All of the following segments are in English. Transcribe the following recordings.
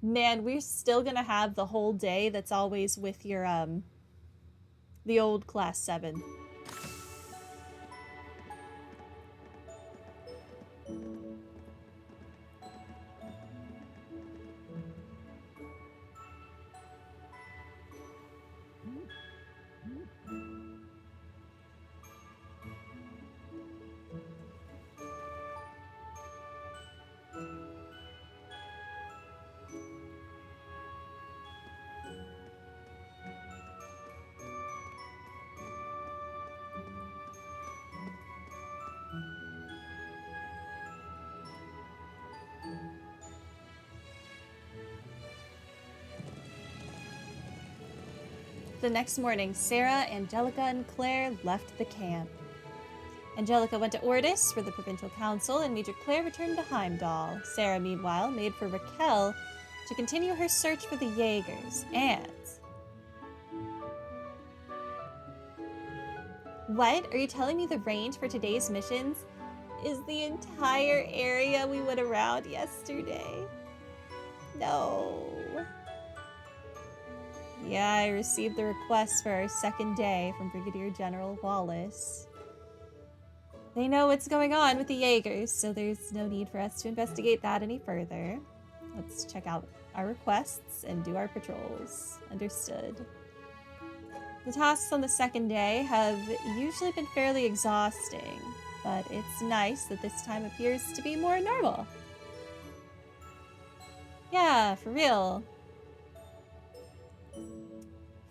Man, we're still gonna have the whole day that's always with your, the old class 7. The next morning, Sarah, Angelica, and Claire left the camp. Angelica went to Ordis for the provincial council, and Major Claire returned to Heimdall. Sarah, meanwhile, made for Raquel to continue her search for the Jaegers, and... What? Are you telling me the range for today's missions is the entire area we went around yesterday? No. Yeah, I received the request for our second day from Brigadier General Wallace. They know what's going on with the Jaegers, so there's no need for us to investigate that any further. Let's check out our requests and do our patrols. Understood. The tasks on the second day have usually been fairly exhausting, but it's nice that this time appears to be more normal. Yeah, for real.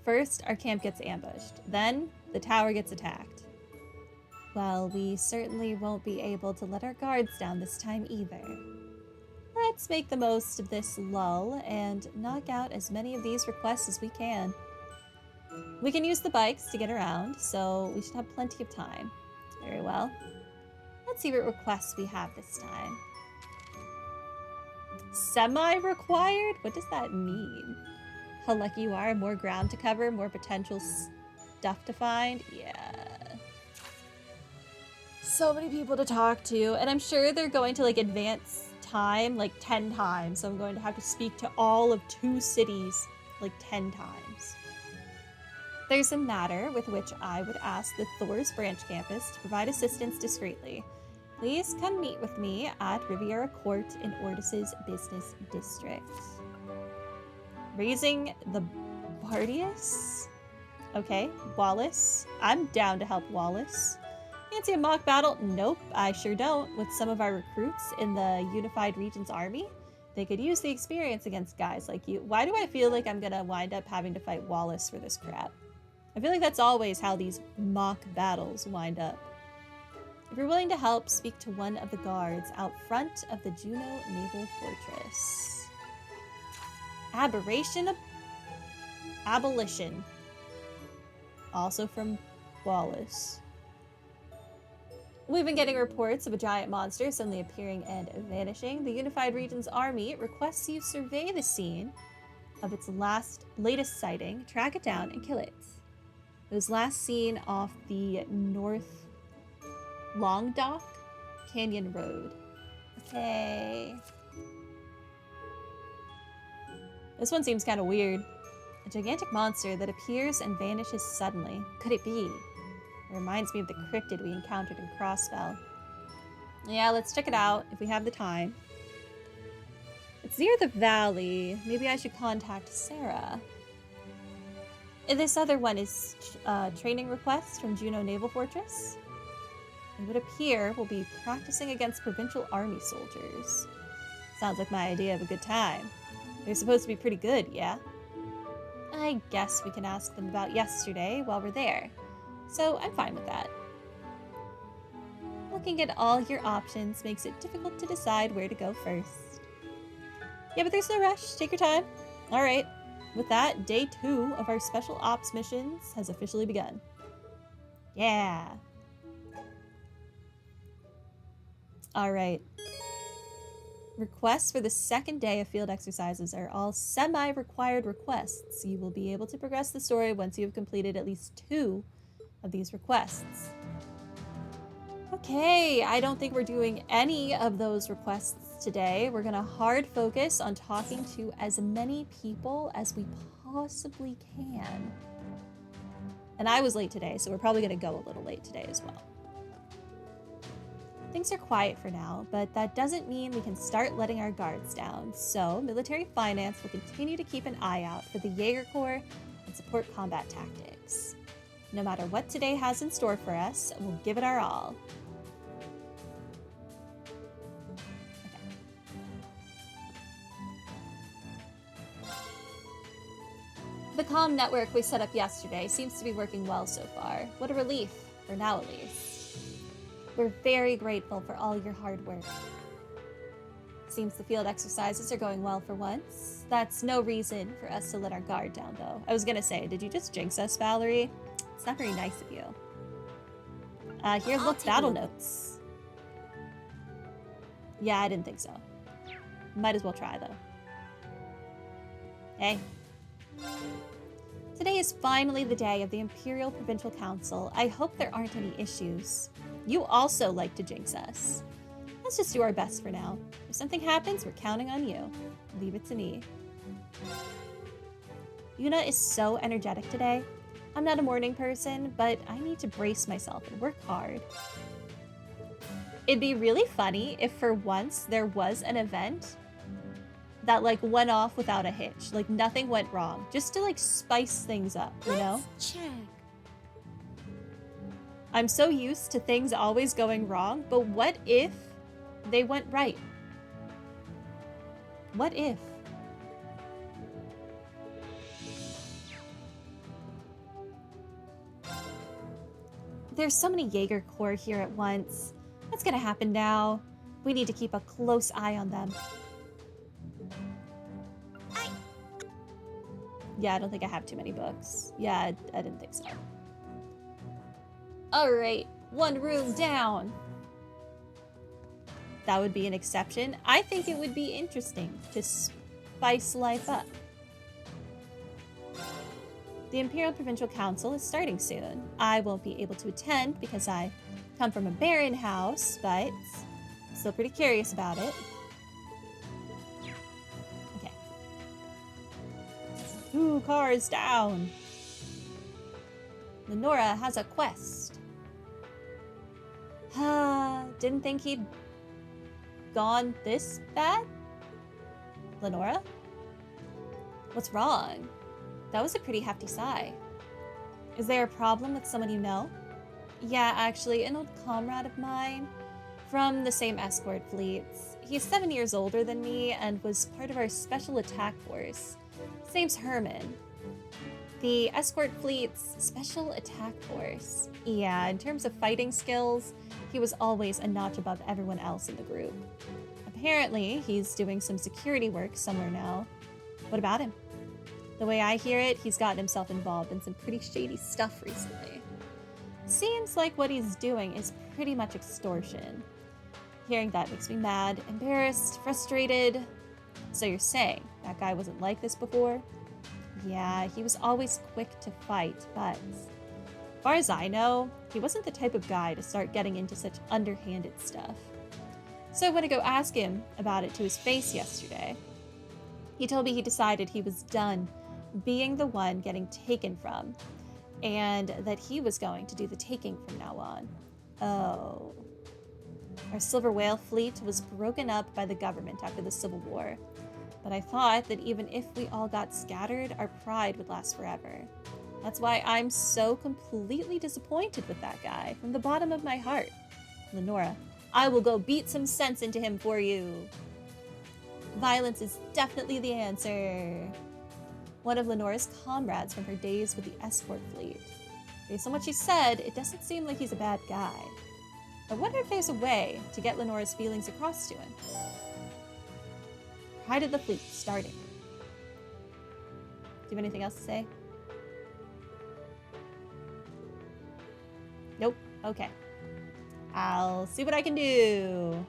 First, our camp gets ambushed. Then, the tower gets attacked. Well, we certainly won't be able to let our guards down this time either. Let's make the most of this lull and knock out as many of these requests as we can. We can use the bikes to get around, so we should have plenty of time. Very well. Let's see what requests we have this time. Semi-required? What does that mean? How lucky you are, more ground to cover, more potential stuff to find. Yeah. So many people to talk to, and I'm sure they're going to like advance time like 10 times. So I'm going to have to speak to all of 2 cities like 10 times. There's a matter with which I would ask the Thor's branch campus to provide assistance discreetly. Please come meet with me at Riviera Court in Ordis's business district. Raising the Bardius? Okay, Wallace. I'm down to help Wallace. Fancy a mock battle? Nope, I sure don't. With some of our recruits in the Unified Regions Army, they could use the experience against guys like you. Why do I feel like I'm gonna wind up having to fight Wallace for this crap? I feel like that's always how these mock battles wind up. If you're willing to help, speak to one of the guards out front of the Juno Naval Fortress. Abolition. Also from Wallace. We've been getting reports of a giant monster suddenly appearing and vanishing. The Unified Regions Army requests you survey the scene of its latest sighting, track it down, and kill it. It was last seen off the North Long Dock Canyon Road. Okay. This one seems kind of weird. A gigantic monster that appears and vanishes suddenly. Could it be? It reminds me of the cryptid we encountered in Crossfell. Yeah, let's check it out if we have the time. It's near the valley. Maybe I should contact Sarah. And this other one is training request from Juno Naval Fortress. It would appear we'll be practicing against provincial army soldiers. Sounds like my idea of a good time. They're supposed to be pretty good, yeah? I guess we can ask them about yesterday while we're there. So I'm fine with that. Looking at all your options makes it difficult to decide where to go first. Yeah, but there's no rush. Take your time. Alright. With that, day 2 of our special ops missions has officially begun. Yeah. Alright. Requests for the second day of field exercises are all semi-required requests. You will be able to progress the story once you have completed at least 2 of these requests. Okay, I don't think we're doing any of those requests today. We're gonna hard focus on talking to as many people as we possibly can. And I was late today, so we're probably gonna go a little late today as well. Things are quiet for now, but that doesn't mean we can start letting our guards down. So, military finance will continue to keep an eye out for the Jaeger Corps and support combat tactics. No matter what today has in store for us, we'll give it our all. The comm network we set up yesterday seems to be working well so far. What a relief, for now at least. We're very grateful for all your hard work. Seems the field exercises are going well for once. That's no reason for us to let our guard down, though. I was gonna say, did you just jinx us, Valerie? It's not very nice of you. Here, look, battle notes. Yeah, I didn't think so. Might as well try, though. Hey. Today is finally the day of the Imperial Provincial Council. I hope there aren't any issues. You also like to jinx us. Let's just do our best for now. If something happens, we're counting on you. Leave it to me. Yuna is so energetic today. I'm not a morning person, but I need to brace myself and work hard. It'd be really funny if for once there was an event that like went off without a hitch. Like nothing went wrong. Just to like spice things up, you know? Let's check. I'm so used to things always going wrong, but what if they went right? What if? There's so many Jaeger Corps here at once. What's gonna happen now? We need to keep a close eye on them. Yeah, I don't think I have too many books. Yeah, I didn't think so. Alright, one room down. That would be an exception. I think it would be interesting to spice life up. The Imperial Provincial Council is starting soon. I won't be able to attend because I come from a barren house, but I'm still pretty curious about it. Okay. 2 cars down. Lenora has a quest. Didn't think he'd gone this bad? Lenora? What's wrong? That was a pretty hefty sigh. Is there a problem with someone you know? Yeah, actually, an old comrade of mine from the same escort fleets. He's 7 years older than me and was part of our special attack force. His name's Herman. The escort fleet's special attack force. Yeah, in terms of fighting skills, he was always a notch above everyone else in the group. Apparently, he's doing some security work somewhere now. What about him? The way I hear it, he's gotten himself involved in some pretty shady stuff recently. Seems like what he's doing is pretty much extortion. Hearing that makes me mad, embarrassed, frustrated. So you're saying that guy wasn't like this before? Yeah, he was always quick to fight, but as far as I know, he wasn't the type of guy to start getting into such underhanded stuff. So I went to go ask him about it to his face yesterday. He told me he decided he was done being the one getting taken from, and that he was going to do the taking from now on. Oh. Our Silver Whale fleet was broken up by the government after the Civil War, but I thought that even if we all got scattered, our pride would last forever. That's why I'm so completely disappointed with that guy, from the bottom of my heart. Lenora, I will go beat some sense into him for you. Violence is definitely the answer. One of Lenora's comrades from her days with the escort fleet. Based on what she said, it doesn't seem like he's a bad guy. I wonder if there's a way to get Lenora's feelings across to him. Pride of the fleet starting. Do you have anything else to say? Nope. Okay. I'll see what I can do.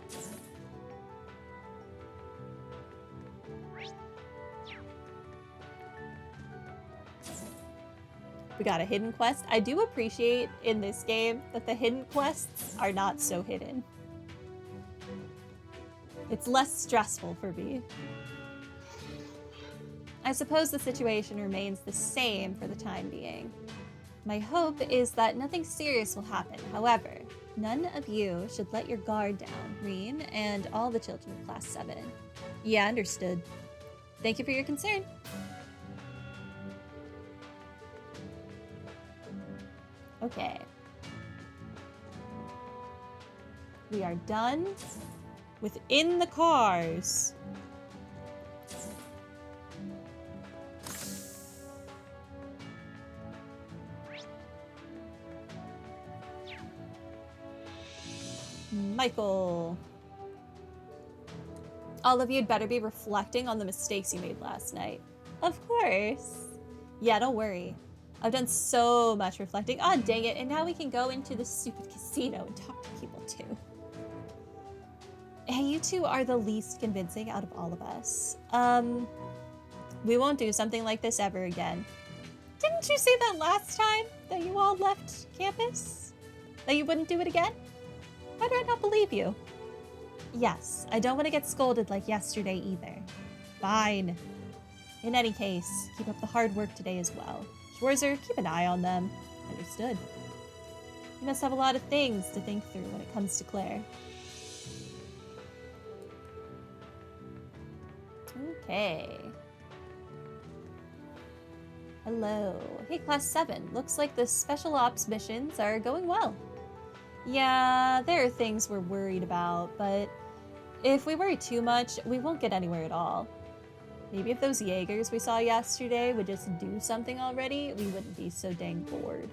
We got a hidden quest. I do appreciate in this game that the hidden quests are not so hidden. It's less stressful for me. I suppose the situation remains the same for the time being. My hope is that nothing serious will happen. However, none of you should let your guard down, Reen, and all the children of Class 7. Yeah, understood. Thank you for your concern. Okay. We are done within the cars. Michael. All of you'd better be reflecting on the mistakes you made last night. Of course. Yeah, don't worry. I've done so much reflecting. Ah, dang it. And now we can go into the stupid casino and talk to people too. Hey, you two are the least convincing out of all of us. We won't do something like this ever again. Didn't you say that last time that you all left campus? That you wouldn't do it again? Why do I not believe you? Yes, I don't want to get scolded like yesterday either. Fine. In any case, keep up the hard work today as well. Schwarzer, keep an eye on them. Understood. You must have a lot of things to think through when it comes to Claire. Okay. Hello. Hey, Class 7. Looks like the special ops missions are going well. Yeah, there are things we're worried about, but if we worry too much, we won't get anywhere at all. Maybe if those Jaegers we saw yesterday would just do something already, we wouldn't be so dang bored.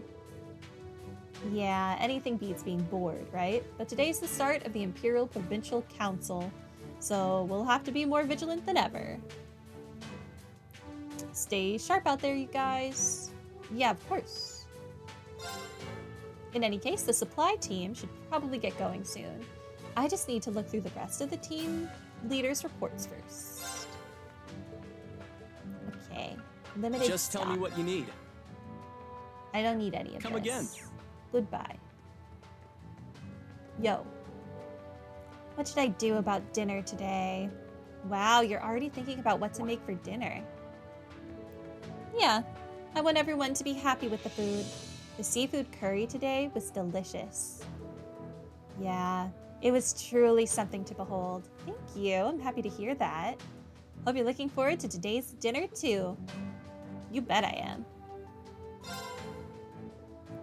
Yeah, anything beats being bored, right? But today's the start of the Imperial Provincial Council, so we'll have to be more vigilant than ever. Stay sharp out there, you guys. Yeah, of course. In any case, the supply team should probably get going soon. I just need to look through the rest of the team leaders' reports first. Okay, limited Just stock. tell me what you need. I don't need any of Come this. again. Goodbye. Yo. What should I do about dinner today? Wow, you're already thinking about what to make for dinner. Yeah, I want everyone to be happy with the food. The seafood curry today was delicious. Yeah, it was truly something to behold. Thank you, I'm happy to hear that. Hope you're looking forward to today's dinner too. You bet I am.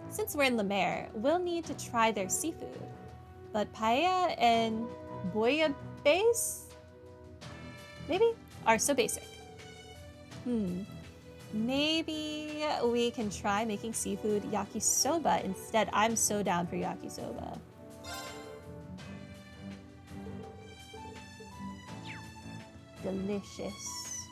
Since we're in Lamare, we'll need to try their seafood. But paella and bouillabaisse, maybe, are so basic. Maybe we can try making seafood yakisoba instead. I'm so down for yakisoba. Delicious.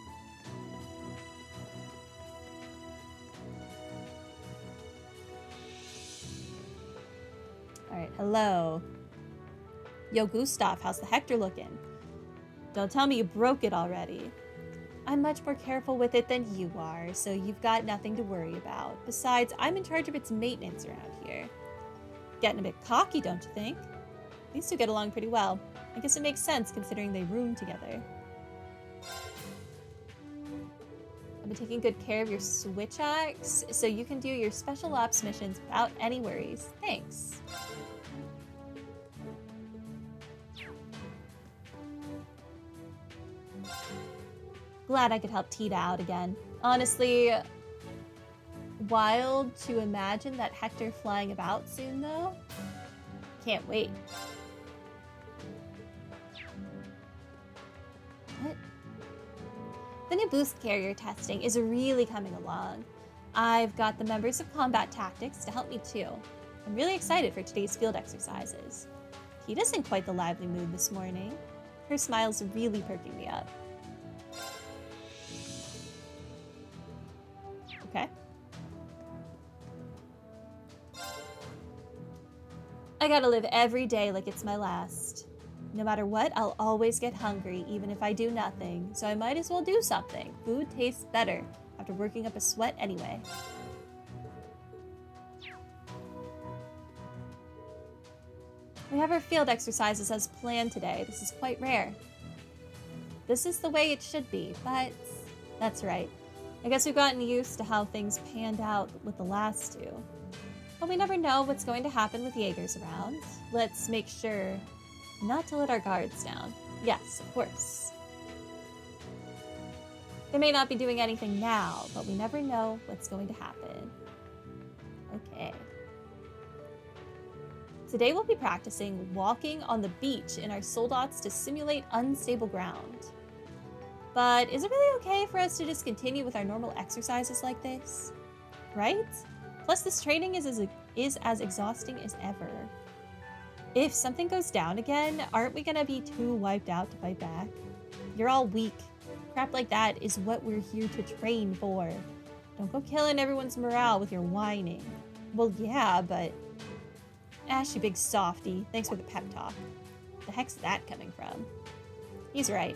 All right, hello. Yo, Gustav, how's the Hector looking? Don't tell me you broke it already. I'm much more careful with it than you are, so you've got nothing to worry about. Besides, I'm in charge of its maintenance around here. Getting a bit cocky, don't you think? These two get along pretty well. I guess it makes sense considering they room together. I've been taking good care of your switch axe, so you can do your special ops missions without any worries. Thanks. Glad I could help Tita out again. Honestly, wild to imagine that Hector flying about soon, though. Can't wait. What? The new boost carrier testing is really coming along. I've got the members of Combat Tactics to help me too. I'm really excited for today's field exercises. Tita's in quite the lively mood this morning. Her smile's really perking me up. Okay. I gotta live every day like it's my last. No matter what, I'll always get hungry, even if I do nothing, so I might as well do something. Food tastes better after working up a sweat anyway. We have our field exercises as planned today. This is quite rare. This is the way it should be, but that's right. I guess we've gotten used to how things panned out with the last two. But we never know what's going to happen with Jaegers around. Let's make sure not to let our guards down. Yes, of course. They may not be doing anything now, but we never know what's going to happen. Okay. Today we'll be practicing walking on the beach in our soldats to simulate unstable ground. But is it really okay for us to just continue with our normal exercises like this? Right? Plus this training is as exhausting as ever. If something goes down again, aren't we gonna be too wiped out to fight back? You're all weak. Crap like that is what we're here to train for. Don't go killing everyone's morale with your whining. Well, yeah, but... Ash, you big softy. Thanks for the pep talk. The heck's that coming from? He's right.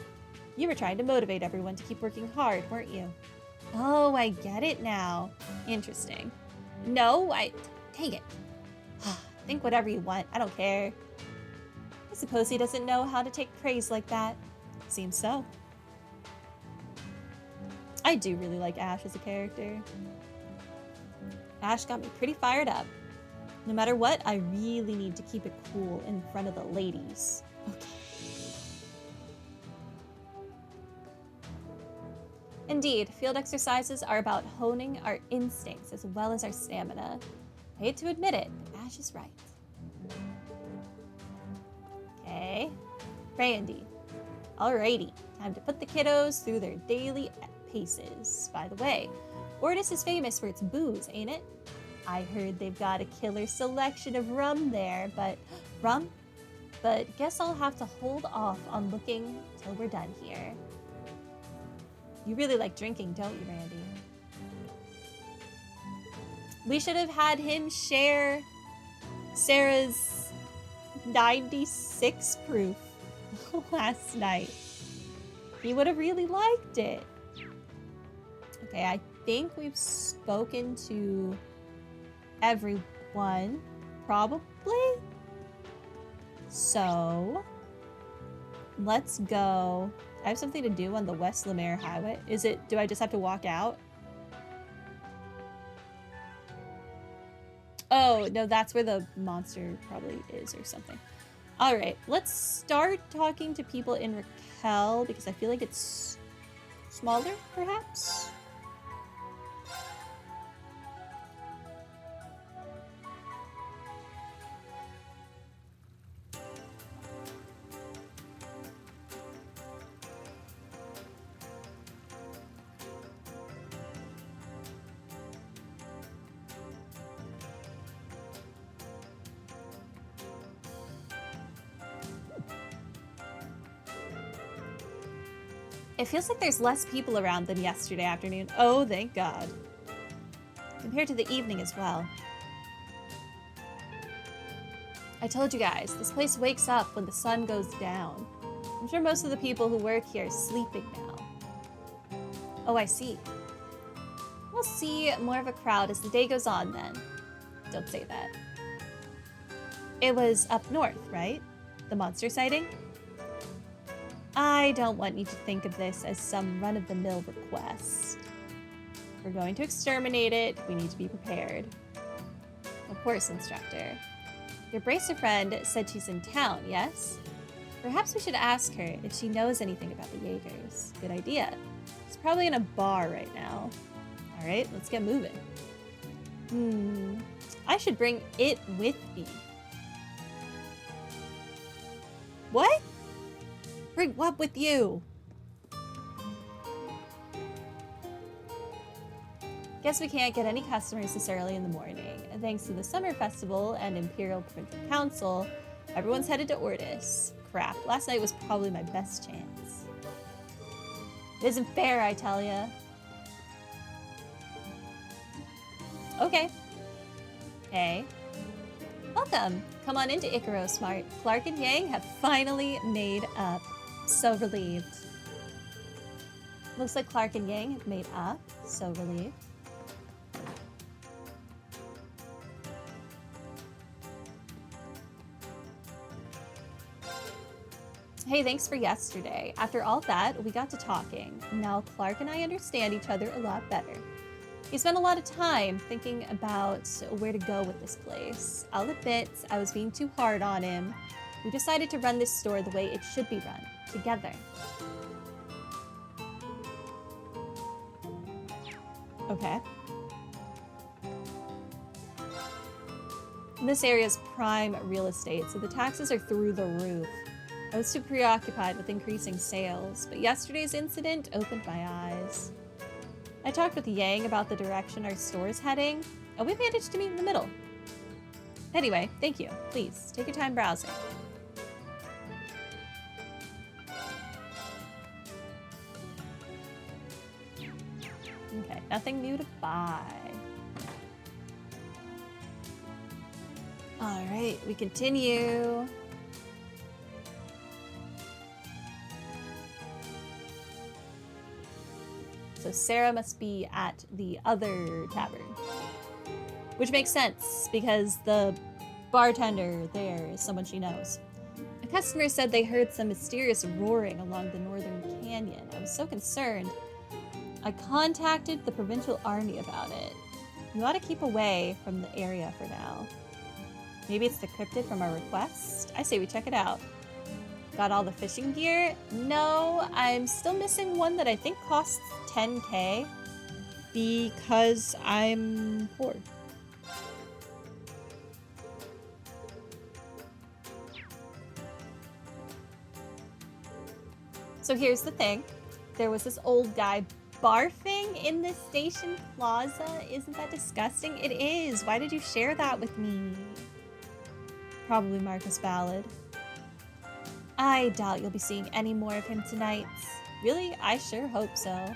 You were trying to motivate everyone to keep working hard, weren't you? Oh, I get it now. Interesting. No, Dang it. Think whatever you want. I don't care. I suppose he doesn't know how to take praise like that. Seems so. I do really like Ash as a character. Ash got me pretty fired up. No matter what, I really need to keep it cool in front of the ladies. Okay. Indeed, field exercises are about honing our instincts as well as our stamina. I hate to admit it, but Ash is right. Okay. Brandy. Alrighty, time to put the kiddos through their daily paces. By the way, Ortis is famous for its booze, ain't it? I heard they've got a killer selection of rum there, but... Rum? But guess I'll have to hold off on looking till we're done here. You really like drinking, don't you, Randy? We should have had him share Sarah's 96 proof last night. He would have really liked it. Okay, I think we've spoken to everyone, probably. So, let's go. I have something to do on the West Lamare Highway. Do I just have to walk out? Oh, no, that's where the monster probably is or something. All right, let's start talking to people in Raquel because I feel like it's smaller, perhaps? It feels like there's less people around than yesterday afternoon. Oh, thank God. Compared to the evening as well. I told you guys, this place wakes up when the sun goes down. I'm sure most of the people who work here are sleeping now. Oh, I see. We'll see more of a crowd as the day goes on then. Don't say that. It was up north, right? The monster sighting? I don't want you to think of this as some run-of-the-mill request. If we're going to exterminate it, we need to be prepared. Of course, instructor. Your bracer friend said she's in town, yes? Perhaps we should ask her if she knows anything about the Jaegers. Good idea. She's probably in a bar right now. Alright, let's get moving. I should bring it with me. What? Bring what with you? Guess we can't get any customers this early in the morning. And thanks to the summer festival and Imperial Provincial Council, everyone's headed to Ortis. Crap, last night was probably my best chance. It isn't fair, I tell ya. Okay. Hey. Welcome. Come on into Icaro, Smart. Clark and Yang have finally made up. So relieved. Looks like Clark and Yang have made up. So relieved. Hey, thanks for yesterday. After all that, we got to talking. Now Clark and I understand each other a lot better. He spent a lot of time thinking about where to go with this place. I'll admit, I was being too hard on him. We decided to run this store the way it should be run, together. Okay. This area is prime real estate, so the taxes are through the roof. I was too preoccupied with increasing sales, but yesterday's incident opened my eyes. I talked with Yang about the direction our store is heading, and we managed to meet in the middle. Anyway, thank you. Please, take your time browsing. Okay, nothing new to buy. All right, we continue. So Sarah must be at the other tavern. Which makes sense, because the bartender there is someone she knows. A customer said they heard some mysterious roaring along the northern canyon. I was so concerned. I contacted the provincial army about it. You ought to keep away from the area for now. Maybe it's the cryptid from our request? I say we check it out. Got all the fishing gear? No, I'm still missing one that I think costs 10k because I'm poor. So here's the thing. There was this old guy barfing in the station plaza. Isn't that disgusting? It is. Why did you share that with me? Probably Marcus Ballard. I doubt you'll be seeing any more of him tonight. Really? I sure hope so.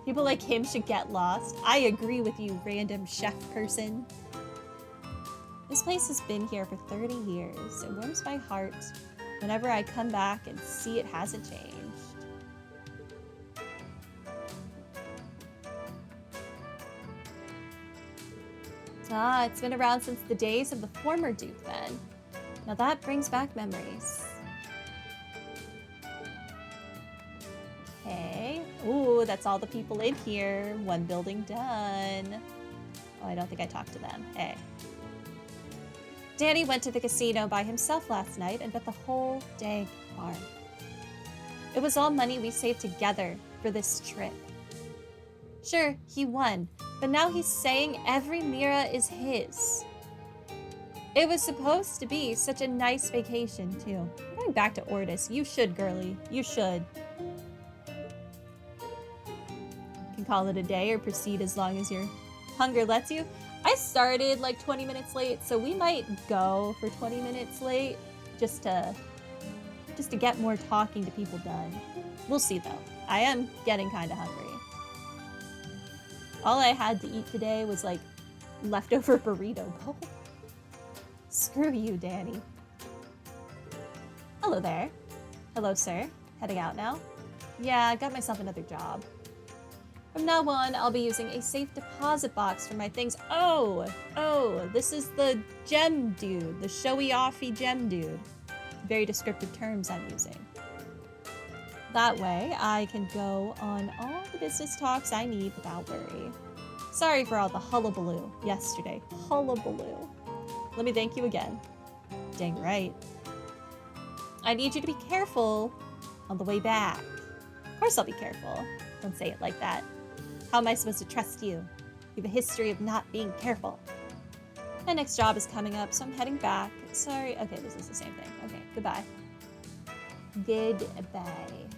People like him should get lost. I agree with you, random chef person. This place has been here for 30 years. It warms my heart whenever I come back and see it hasn't changed. Ah, it's been around since the days of the former Duke then. Now that brings back memories. Okay. Ooh, that's all the people in here. One building done. Oh, I don't think I talked to them. Hey. Danny went to the casino by himself last night and bet the whole dang farm. It was all money we saved together for this trip. Sure, he won, but now he's saying every Mira is his. It was supposed to be such a nice vacation, too. I'm going back to Ortis. You should, girly. You should. You can call it a day or proceed as long as your hunger lets you. I started like 20 minutes late, so we might go for 20 minutes late just to get more talking to people done. We'll see, though. I am getting kind of hungry. All I had to eat today was like leftover burrito bowl. Screw you, Danny. Hello there. Hello, sir. Heading out now? Yeah, I got myself another job. From now on, I'll be using a safe deposit box for my things. Oh, this is the gem dude, the showy-offy gem dude. Very descriptive terms I'm using. That way, I can go on all the business talks I need without worry. Sorry for all the hullabaloo yesterday. Hullabaloo. Let me thank you again. Dang right. I need you to be careful on the way back. Of course I'll be careful. Don't say it like that. How am I supposed to trust you? You have a history of not being careful. My next job is coming up, so I'm heading back. Sorry. Okay, this is the same thing. Okay, goodbye. Goodbye.